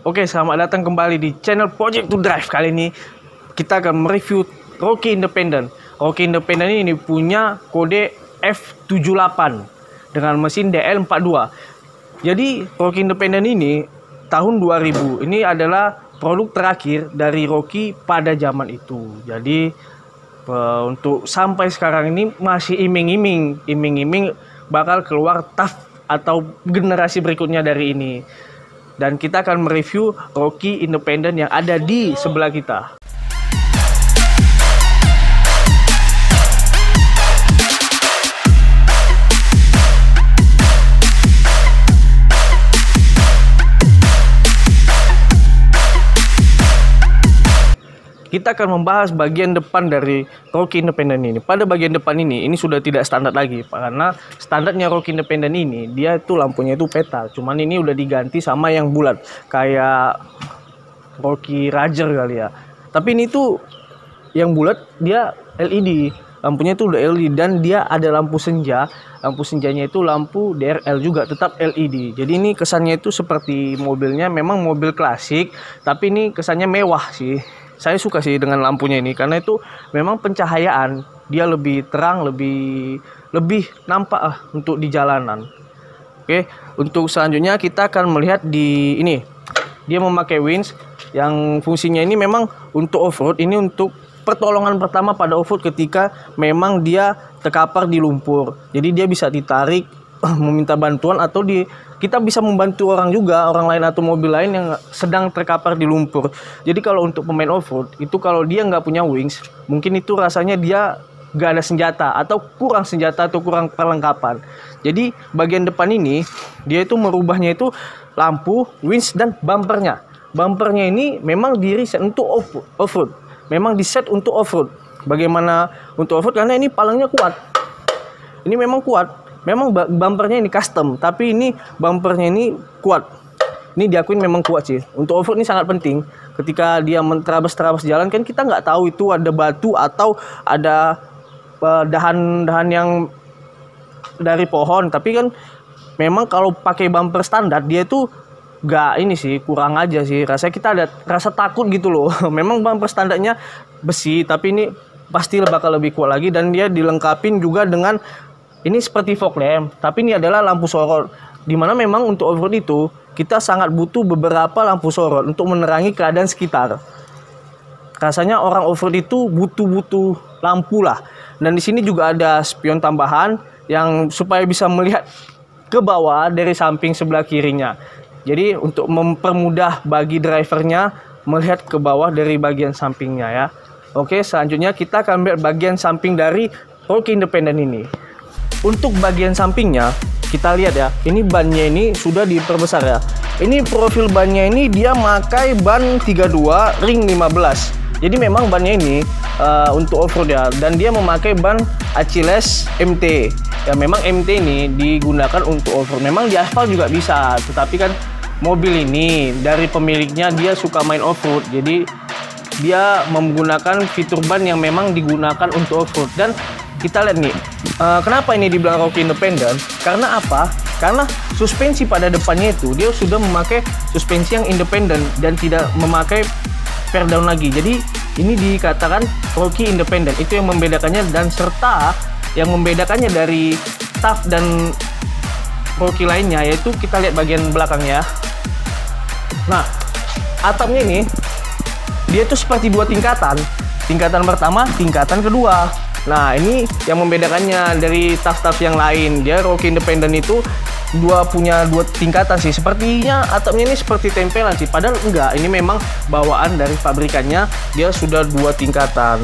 Oke, selamat datang kembali di channel Project to Drive. Kali ini kita akan mereview Rockie Independent. Rockie Independent ini punya kode F78 dengan mesin DL42. Jadi Rockie Independent ini tahun 2000. Ini adalah produk terakhir dari Rockie pada zaman itu. Jadi untuk sampai sekarang ini masih iming-iming bakal keluar TAF atau generasi berikutnya dari ini. Dan kita akan mereview Rockie Independent yang ada di sebelah kita. Kita akan membahas bagian depan dari Rockie Independent ini. Pada bagian depan ini sudah tidak standar lagi, karena standarnya Rockie Independent ini dia itu lampunya itu petal. Cuman ini udah diganti sama yang bulat, kayak Rockie Ranger kali ya. Tapi ini tuh yang bulat dia LED, lampunya itu udah LED dan dia ada lampu senja. Lampu senjanya itu lampu DRL juga, tetap LED. Jadi ini kesannya itu seperti mobilnya memang mobil klasik, tapi ini kesannya mewah sih. Saya suka sih dengan lampunya ini karena itu memang pencahayaan dia lebih terang, lebih nampak untuk di jalanan. Oke, untuk selanjutnya kita akan melihat di ini. Dia memakai winch yang fungsinya ini memang untuk off-road. Ini untuk pertolongan pertama pada off-road ketika memang dia terkapar di lumpur. Jadi dia bisa ditarik, meminta bantuan, atau kita bisa membantu orang juga, orang lain atau mobil lain yang sedang terkapar di lumpur. Jadi kalau untuk pemain off-road itu kalau dia nggak punya wings, mungkin itu rasanya dia nggak ada senjata atau kurang senjata atau kurang perlengkapan. Jadi bagian depan ini dia itu merubahnya itu lampu, winch, dan bumpernya. Bumpernya ini memang di-reset untuk off-road. Memang di-set untuk off-road. Bagaimana untuk off-road? Karena ini palangnya kuat. Ini memang kuat. Memang bumpernya ini custom, tapi ini bumpernya ini kuat. Ini diakuin memang kuat sih. Untuk off-road ini sangat penting. Ketika dia terabas jalan kan kita nggak tahu itu ada batu atau ada dahan-dahan yang dari pohon. Tapi kan memang kalau pakai bumper standar dia itu nggak ini sih, kurang aja sih. Rasanya kita ada rasa takut gitu loh. Memang bumper standarnya besi, tapi ini pasti bakal lebih kuat lagi. Dan dia dilengkapin juga dengan ini seperti fog lamp, tapi ini adalah lampu sorot. Dimana memang untuk off-road itu kita sangat butuh beberapa lampu sorot untuk menerangi keadaan sekitar. Rasanya orang off-road itu butuh lampu lah. Dan di sini juga ada spion tambahan yang supaya bisa melihat ke bawah dari samping sebelah kirinya. Jadi untuk mempermudah bagi drivernya melihat ke bawah dari bagian sampingnya ya. Oke, selanjutnya kita akan melihat bagian samping dari Rockie Independent ini. Untuk bagian sampingnya kita lihat ya, ini bannya ini sudah diperbesar ya. Ini profil bannya ini dia pakai ban 32 ring 15. Jadi memang bannya ini untuk off-road ya, dan dia memakai ban Achilles MT. Ya memang MT ini digunakan untuk off-road. Memang di aspal juga bisa, tetapi kan mobil ini dari pemiliknya dia suka main off-road. Jadi dia menggunakan fitur ban yang memang digunakan untuk off-road. Dan kita lihat nih, kenapa ini dibilang Rockie Independent? Karena apa? Karena suspensi pada depannya itu dia sudah memakai suspensi yang independen dan tidak memakai fair down lagi. Jadi ini dikatakan Rockie Independent. Itu yang membedakannya, dan serta yang membedakannya dari TAF dan Rockie lainnya yaitu kita lihat bagian belakangnya. Nah, atapnya ini dia itu seperti dua tingkatan. Tingkatan pertama, tingkatan kedua. Nah, ini yang membedakannya dari TAF-TAF yang lain. Dia Rockie Independent itu punya dua tingkatan sih. Sepertinya atapnya ini seperti tempelan sih. Padahal enggak, ini memang bawaan dari pabrikannya. Dia sudah dua tingkatan.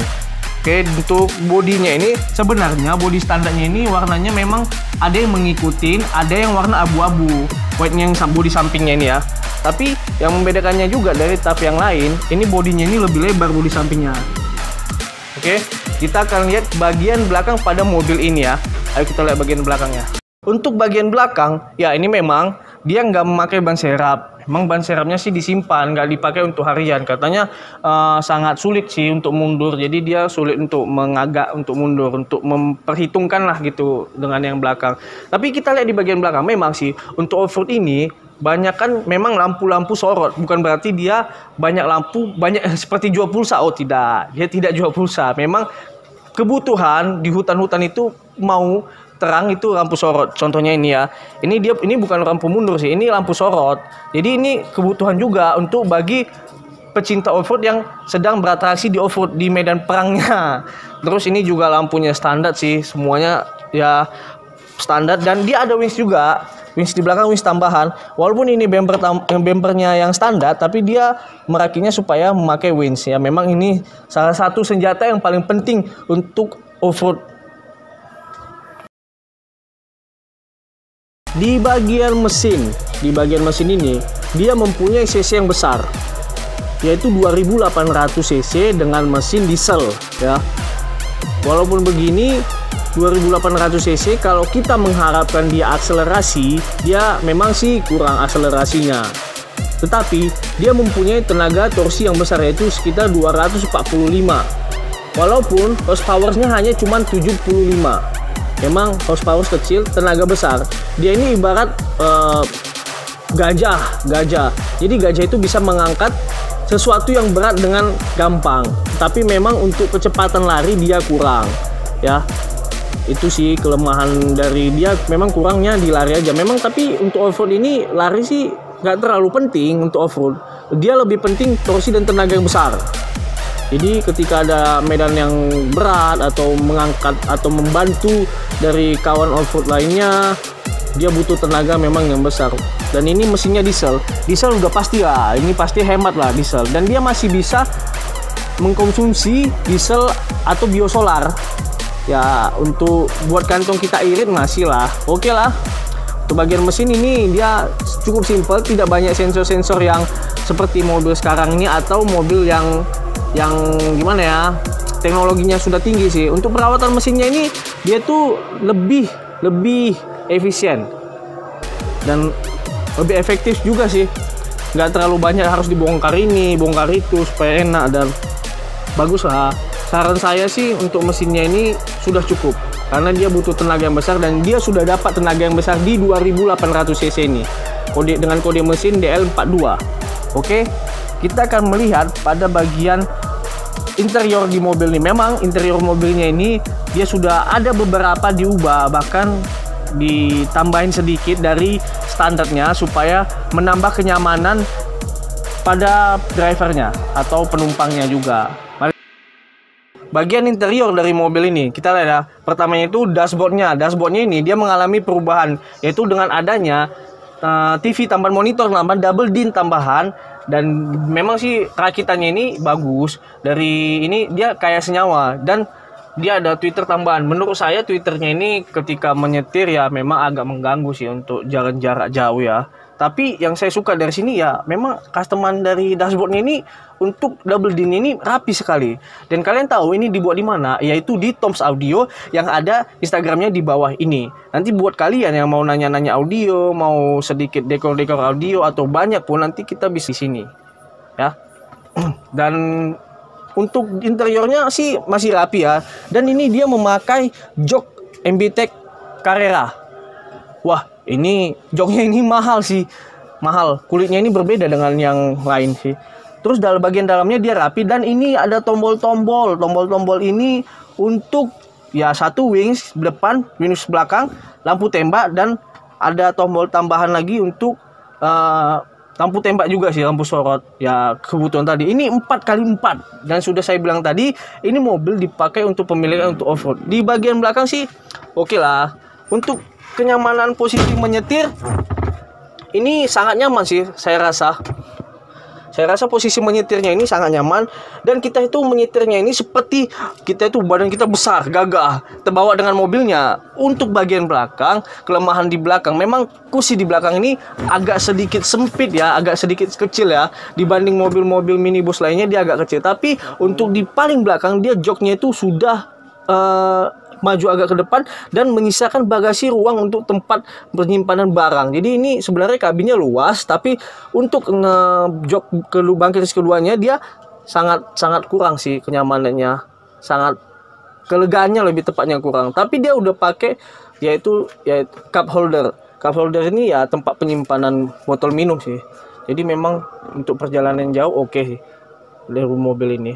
Oke, untuk bodinya ini sebenarnya bodi standarnya ini warnanya memang ada yang mengikutin, ada yang warna abu-abu. White-nya yang bodi sampingnya ini ya. Tapi yang membedakannya juga dari TAF yang lain, ini bodinya ini lebih lebar bodi sampingnya. Oke, kita akan lihat bagian belakang pada mobil ini ya. Ayo kita lihat bagian belakangnya. Untuk bagian belakang, ya ini memang dia nggak memakai ban serap. Emang ban serapnya sih disimpan, nggak dipakai untuk harian. Katanya sangat sulit sih untuk mundur. Jadi dia sulit untuk mengagak, untuk mundur, untuk memperhitungkan lah gitu dengan yang belakang. Tapi kita lihat di bagian belakang, memang sih untuk off-road ini banyak kan memang lampu-lampu sorot, bukan berarti dia banyak lampu, banyak seperti jual pulsa. Oh tidak, dia tidak jual pulsa. Memang kebutuhan di hutan-hutan itu mau terang itu lampu sorot. Contohnya ini ya. Ini bukan lampu mundur sih, ini lampu sorot. Jadi ini kebutuhan juga untuk bagi pecinta off-road yang sedang beratraksi di off-road di medan perangnya. Terus ini juga lampunya standar sih, semuanya ya standar, dan dia ada wings juga. Wings di belakang, wings tambahan. Walaupun ini bempernya yang standar, tapi dia merakinya supaya memakai wings ya. Memang ini salah satu senjata yang paling penting untuk off-road. Di bagian mesin ini dia mempunyai cc yang besar, yaitu 2800 cc dengan mesin diesel ya. Walaupun begini 2800 cc, kalau kita mengharapkan dia akselerasi, dia memang sih kurang akselerasinya. Tetapi dia mempunyai tenaga torsi yang besar, yaitu sekitar 245. Walaupun horsepower-nya hanya cuma 75. Memang horsepower kecil, tenaga besar. Dia ini ibarat gajah. Jadi gajah itu bisa mengangkat sesuatu yang berat dengan gampang. Tapi memang untuk kecepatan lari dia kurang ya. Itu sih kelemahan dari dia, memang kurangnya di lari aja. Memang tapi untuk off-road ini lari sih nggak terlalu penting untuk off-road. Dia lebih penting torsi dan tenaga yang besar. Jadi ketika ada medan yang berat atau mengangkat atau membantu dari kawan off-road lainnya, dia butuh tenaga memang yang besar. Dan ini mesinnya diesel udah pasti lah, ini pasti hemat lah diesel. Dan dia masih bisa mengkonsumsi diesel atau biosolar. Ya untuk buat kantong kita irit masih lah, oke lah. Untuk bagian mesin ini dia cukup simpel, tidak banyak sensor-sensor yang seperti mobil sekarang ini atau mobil yang gimana ya, teknologinya sudah tinggi sih. Untuk perawatan mesinnya ini dia tuh lebih efisien dan lebih efektif juga sih. Nggak terlalu banyak harus dibongkar ini, bongkar itu, supaya enak dan bagus lah. Saran saya sih untuk mesinnya ini sudah cukup, karena dia butuh tenaga yang besar dan dia sudah dapat tenaga yang besar di 2800 cc ini. Dengan kode mesin DL42. Oke, kita akan melihat pada bagian interior di mobil ini. Memang interior mobilnya ini dia sudah ada beberapa diubah, bahkan ditambahin sedikit dari standarnya supaya menambah kenyamanan pada drivernya atau penumpangnya juga. Bagian interior dari mobil ini kita lihat ya. Pertamanya itu dashboardnya ini dia mengalami perubahan, yaitu dengan adanya TV tambahan, monitor tambahan, double din tambahan. Dan memang sih rakitannya ini bagus. Dari ini dia kayak senyawa, dan dia ada tweeter tambahan. Menurut saya tweeternya ini ketika menyetir ya memang agak mengganggu sih untuk jalan jarak jauh ya. Tapi yang saya suka dari sini ya memang customan dari dashboardnya ini untuk double din ini rapi sekali. Dan kalian tahu ini dibuat di mana? Yaitu di Toms Audio yang ada Instagramnya di bawah ini. Nanti buat kalian yang mau nanya-nanya audio, mau sedikit dekor-dekor audio atau banyak pun, nanti kita bisa di sini ya. Dan untuk interiornya sih masih rapi ya. Dan ini dia memakai jok MBTEK Carrera. Wah, ini joknya ini mahal sih. Mahal. Kulitnya ini berbeda dengan yang lain sih. Terus dalam bagian dalamnya dia rapi, dan ini ada tombol-tombol. Tombol-tombol ini untuk ya satu wings depan, wings belakang, lampu tembak, dan ada tombol tambahan lagi untuk lampu tembak juga sih, lampu sorot. Ya kebutuhan tadi. Ini 4x4, dan sudah saya bilang tadi ini mobil dipakai untuk pemilikan untuk off-road. Di bagian belakang sih oke lah. Untuk kenyamanan posisi menyetir ini sangat nyaman sih, saya rasa posisi menyetirnya ini sangat nyaman. Dan kita itu menyetirnya ini seperti kita itu badan kita besar, gagah, terbawa dengan mobilnya. Untuk bagian belakang, kelemahan di belakang, memang kursi di belakang ini agak sedikit sempit ya, agak sedikit kecil ya. Dibanding mobil-mobil minibus lainnya dia agak kecil. Tapi untuk di paling belakang dia joknya itu sudah maju agak ke depan dan menyisakan bagasi ruang untuk tempat penyimpanan barang. Jadi ini sebenarnya kabinnya luas, tapi untuk jok bangkit keduanya dia sangat kurang sih kenyamanannya, sangat kelegaannya lebih tepatnya kurang. Tapi dia udah pakai yaitu cup holder. cup holder ini ya tempat penyimpanan botol minum sih. Jadi memang untuk perjalanan jauh oke sih dari mobil ini.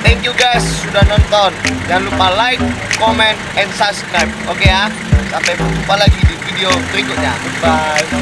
Thank you guys sudah nonton. Jangan lupa like, comment, and subscribe. Oke ya. Sampai berjumpa lagi di video berikutnya. Bye.